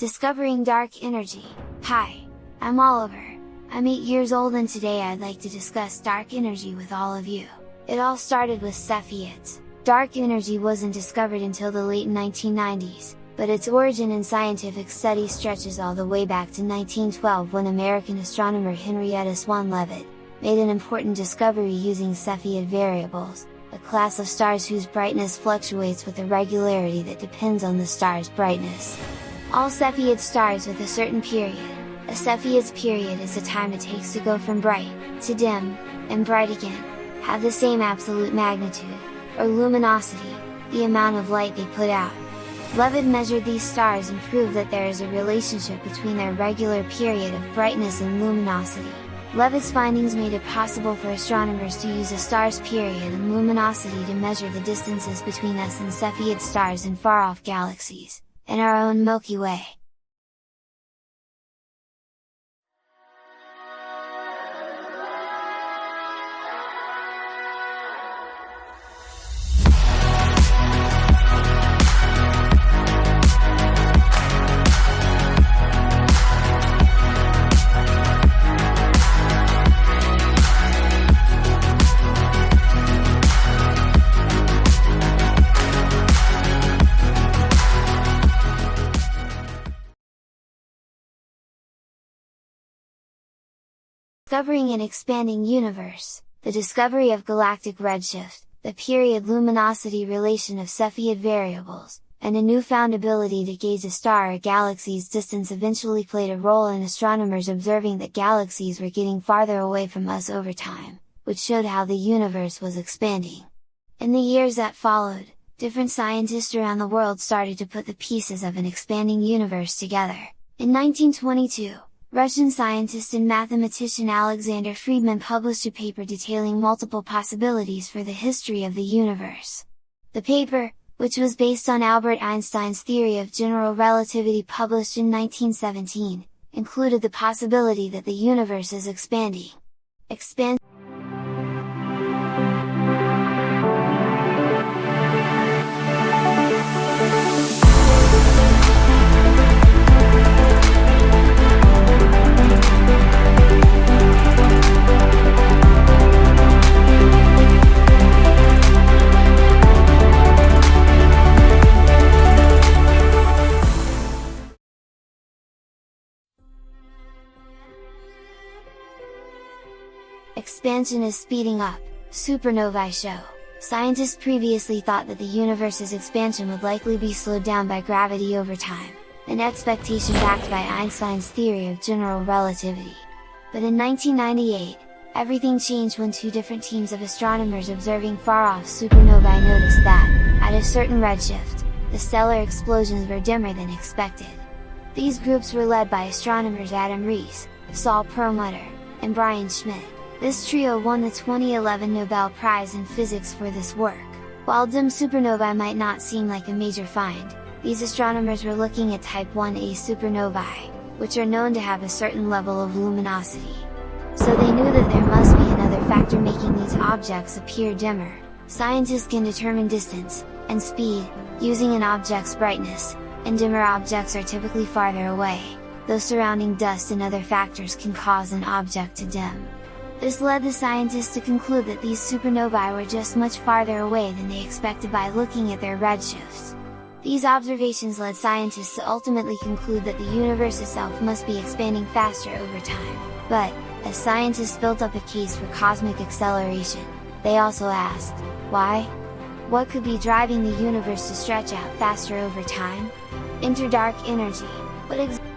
Discovering dark energy. Hi, I'm Oliver. I'm 8 years old and today I'd like to discuss dark energy with all of you. It all started with Cepheids. Dark energy wasn't discovered until the late 1990s, but its origin in scientific study stretches all the way back to 1912 when American astronomer Henrietta Swan Leavitt made an important discovery using Cepheid variables, a class of stars whose brightness fluctuates with a regularity that depends on the star's brightness. All Cepheid stars with a certain period, a Cepheid's period is the time it takes to go from bright, to dim, and bright again, have the same absolute magnitude, or luminosity, the amount of light they put out. Leavitt measured these stars and proved that there is a relationship between their regular period of brightness and luminosity. Leavitt's findings made it possible for astronomers to use a star's period and luminosity to measure the distances between us and Cepheid stars in far-off galaxies, and our own Milky Way. Discovering an expanding universe, the discovery of galactic redshift, the period luminosity relation of Cepheid variables, and a newfound ability to gauge a star or galaxy's distance eventually played a role in astronomers observing that galaxies were getting farther away from us over time, which showed how the universe was expanding. In the years that followed, different scientists around the world started to put the pieces of an expanding universe together. In 1922, Russian scientist and mathematician Alexander Friedmann published a paper detailing multiple possibilities for the history of the universe. The paper, which was based on Albert Einstein's theory of general relativity published in 1917, included the possibility that the universe is expanding. Expansion is speeding up, supernovae show. Scientists previously thought that the universe's expansion would likely be slowed down by gravity over time, an expectation backed by Einstein's theory of general relativity. But in 1998, everything changed when two different teams of astronomers observing far-off supernovae noticed that, at a certain redshift, the stellar explosions were dimmer than expected. These groups were led by astronomers Adam Rees, Saul Perlmutter, and Brian Schmidt. This trio won the 2011 Nobel Prize in Physics for this work. While dim supernovae might not seem like a major find, these astronomers were looking at Type 1a supernovae, which are known to have a certain level of luminosity. So they knew that there must be another factor making these objects appear dimmer. Scientists can determine distance, and speed, using an object's brightness, and dimmer objects are typically farther away, though surrounding dust and other factors can cause an object to dim. This led the scientists to conclude that these supernovae were just much farther away than they expected by looking at their redshifts. These observations led scientists to ultimately conclude that the universe itself must be expanding faster over time. But, as scientists built up a case for cosmic acceleration, they also asked, why? What could be driving the universe to stretch out faster over time? Enter dark energy. What exactly?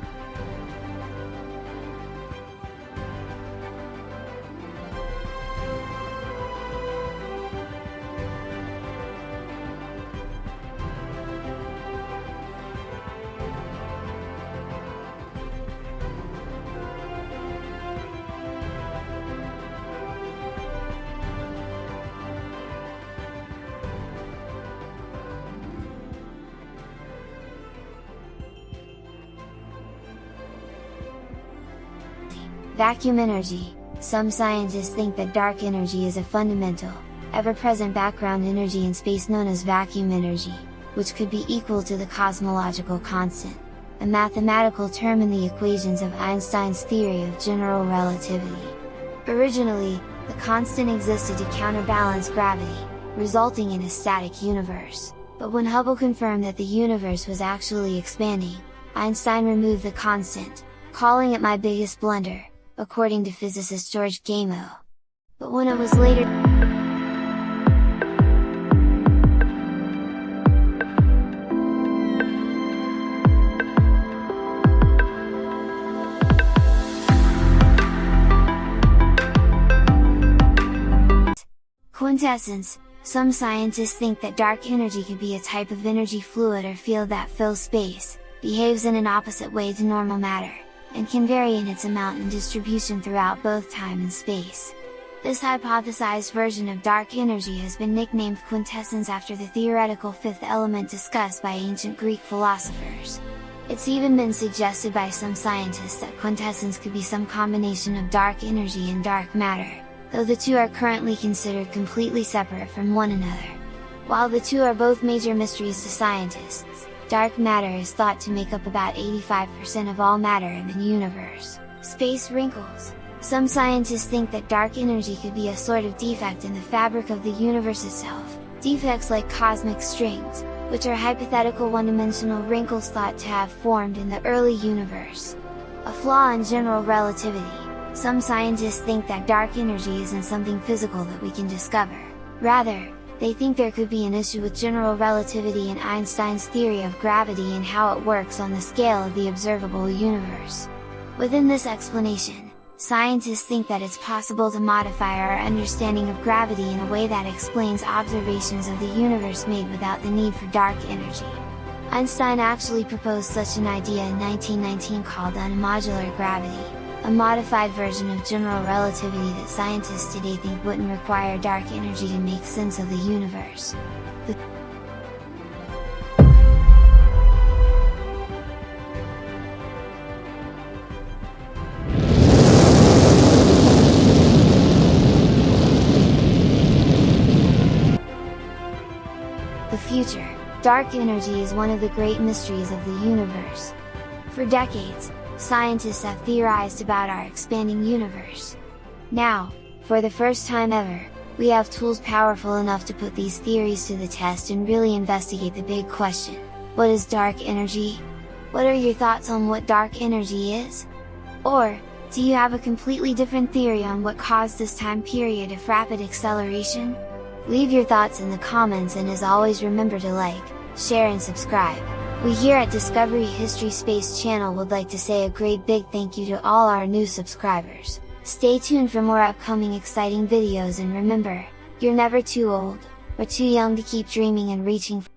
Vacuum energy. Some scientists think that dark energy is a fundamental, ever-present background energy in space known as vacuum energy, which could be equal to the cosmological constant. a mathematical term in the equations of Einstein's theory of general relativity. Originally, the constant existed to counterbalance gravity, resulting in a static universe, but when Hubble confirmed that the universe was actually expanding, Einstein removed the constant, calling it "my biggest blunder," according to physicist George Gamow. But when it was later quintessence, some scientists think that dark energy could be a type of energy fluid or field that fills space, behaves in an opposite way to normal matter, and can vary in its amount and distribution throughout both time and space. This hypothesized version of dark energy has been nicknamed quintessence after the theoretical fifth element discussed by ancient Greek philosophers. It's even been suggested by some scientists that quintessence could be some combination of dark energy and dark matter, though the two are currently considered completely separate from one another. While the two are both major mysteries to scientists, dark matter is thought to make up about 85% of all matter in the universe. Space wrinkles. Some scientists think that dark energy could be a sort of defect in the fabric of the universe itself, defects like cosmic strings, which are hypothetical one-dimensional wrinkles thought to have formed in the early universe. A flaw in general relativity. Some scientists think that dark energy isn't something physical that we can discover. Rather, they think there could be an issue with general relativity and Einstein's theory of gravity and how it works on the scale of the observable universe. Within this explanation, scientists think that it's possible to modify our understanding of gravity in a way that explains observations of the universe made without the need for dark energy. Einstein actually proposed such an idea in 1919 called unmodular gravity, a modified version of general relativity that scientists today think wouldn't require dark energy to make sense of the universe. The future. Dark energy is one of the great mysteries of the universe. For decades, scientists have theorized about our expanding universe. Now, for the first time ever, we have tools powerful enough to put these theories to the test and really investigate the big question: what is dark energy? What are your thoughts on what dark energy is? Or, do you have a completely different theory on what caused this time period of rapid acceleration? Leave your thoughts in the comments, and as always, remember to like, share and subscribe. We here at Discovery History Space Channel would like to say a great big thank you to all our new subscribers. Stay tuned for more upcoming exciting videos, and remember, you're never too old, or too young to keep dreaming and reaching for